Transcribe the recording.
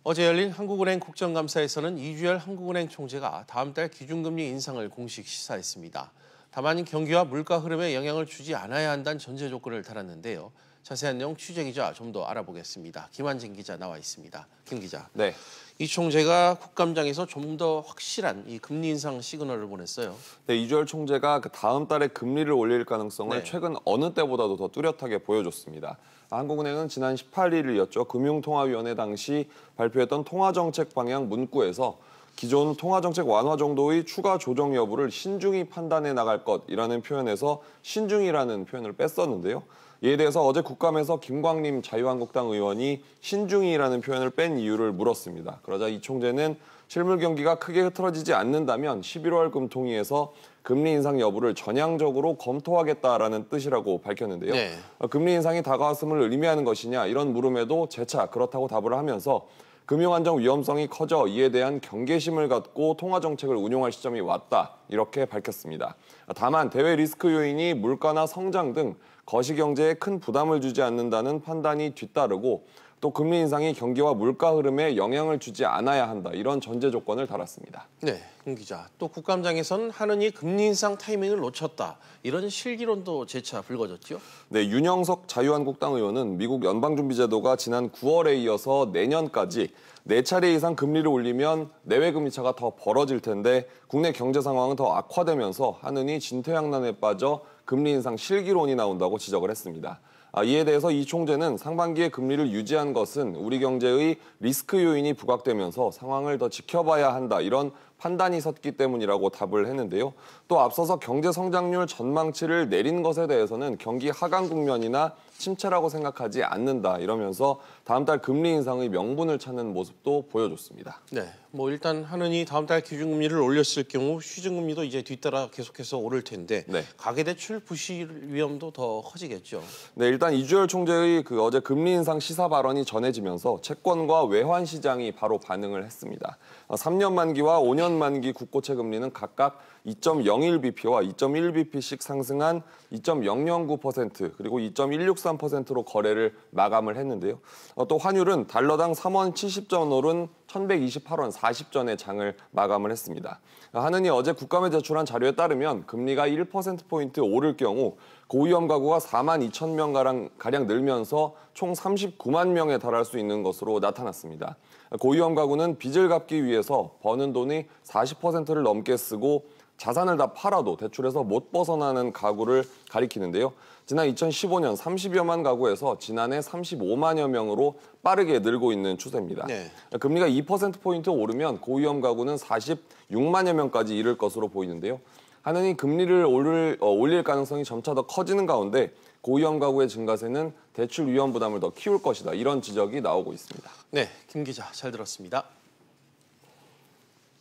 어제 열린 한국은행 국정감사에서는 이주열 한국은행 총재가 다음 달 기준금리 인상을 공식 시사했습니다. 다만 경기와 물가 흐름에 영향을 주지 않아야 한다는 전제 조건을 달았는데요. 자세한 내용 취재기자 좀 더 알아보겠습니다. 김환진 기자 나와 있습니다. 김 기자. 네. 이 총재가 국감장에서 좀 더 확실한 이 금리 인상 시그널을 보냈어요. 네, 이주열 총재가 다음 달에 금리를 올릴 가능성을 최근 어느 때보다도 더 뚜렷하게 보여줬습니다. 한국은행은 지난 18일이었죠. 금융통화위원회 당시 발표했던 통화정책 방향 문구에서 기존 통화정책 완화 정도의 추가 조정 여부를 신중히 판단해 나갈 것이라는 표현에서 신중이라는 표현을 뺐었는데요. 이에 대해서 어제 국감에서 김광림 자유한국당 의원이 신중이라는 표현을 뺀 이유를 물었습니다. 그러자 이 총재는 실물 경기가 크게 흐트러지지 않는다면 11월 금통위에서 금리 인상 여부를 전향적으로 검토하겠다라는 뜻이라고 밝혔는데요. 네. 금리 인상이 다가왔음을 의미하는 것이냐 이런 물음에도 재차 그렇다고 답을 하면서 금융안정 위험성이 커져 이에 대한 경계심을 갖고 통화정책을 운용할 시점이 왔다 이렇게 밝혔습니다. 다만 대외 리스크 요인이 물가나 성장 등 거시경제에 큰 부담을 주지 않는다는 판단이 뒤따르고 또 금리 인상이 경기와 물가 흐름에 영향을 주지 않아야 한다. 이런 전제 조건을 달았습니다. 네, 김 기자. 또 국감장에서는 하느니 금리 인상 타이밍을 놓쳤다. 이런 실기론도 재차 불거졌죠? 네, 윤영석 자유한국당 의원은 미국 연방준비제도가 지난 9월에 이어서 내년까지 4차례 이상 금리를 올리면 내외 금리 차가 더 벌어질 텐데 국내 경제 상황은 더 악화되면서 하느니 진퇴양난에 빠져 금리 인상 실기론이 나온다고 지적을 했습니다. 이에 대해서 이 총재는 상반기에 금리를 유지한 것은 우리 경제의 리스크 요인이 부각되면서 상황을 더 지켜봐야 한다. 이런 판단이 섰기 때문이라고 답을 했는데요. 또 앞서서 경제 성장률 전망치를 내린 것에 대해서는 경기 하강 국면이나 침체라고 생각하지 않는다. 이러면서 다음 달 금리 인상의 명분을 찾는 모습도 보여줬습니다. 네, 일단 하느니 다음 달 기준금리를 올렸을 경우 시중금리도 이제 뒤따라 계속해서 오를 텐데 가계대출 부실 위험도 더 커지겠죠. 네, 일단 이주열 총재의 어제 금리 인상 시사 발언이 전해지면서 채권과 외환 시장이 바로 반응을 했습니다. 3년 만기와 5년 만기 국고채 금리는 각각 2.01bp와 2.1bp씩 상승한 2.009% 그리고 2.163%로 거래를 마감을 했는데요. 또 환율은 달러당 3원 70전 오른 1128원 40전의 장을 마감을 했습니다. 하느니 어제 국감에 제출한 자료에 따르면 금리가 1%포인트 오를 경우 고위험 가구가 4만 2천 명가량 늘면서 총 39만 명에 달할 수 있는 것으로 나타났습니다. 고위험 가구는 빚을 갚기 위해서 버는 돈이 40%를 넘게 쓰고 자산을 다 팔아도 대출에서 못 벗어나는 가구를 가리키는데요. 지난 2015년 30여만 가구에서 지난해 35만여 명으로 빠르게 늘고 있는 추세입니다. 금리가 2%포인트 오르면 고위험 가구는 46만여 명까지 이를 것으로 보이는데요. 하느니 금리를 올릴 가능성이 점차 더 커지는 가운데 고위험 가구의 증가세는 대출 위험 부담을 더 키울 것이다. 이런 지적이 나오고 있습니다. 네, 김 기자 잘 들었습니다.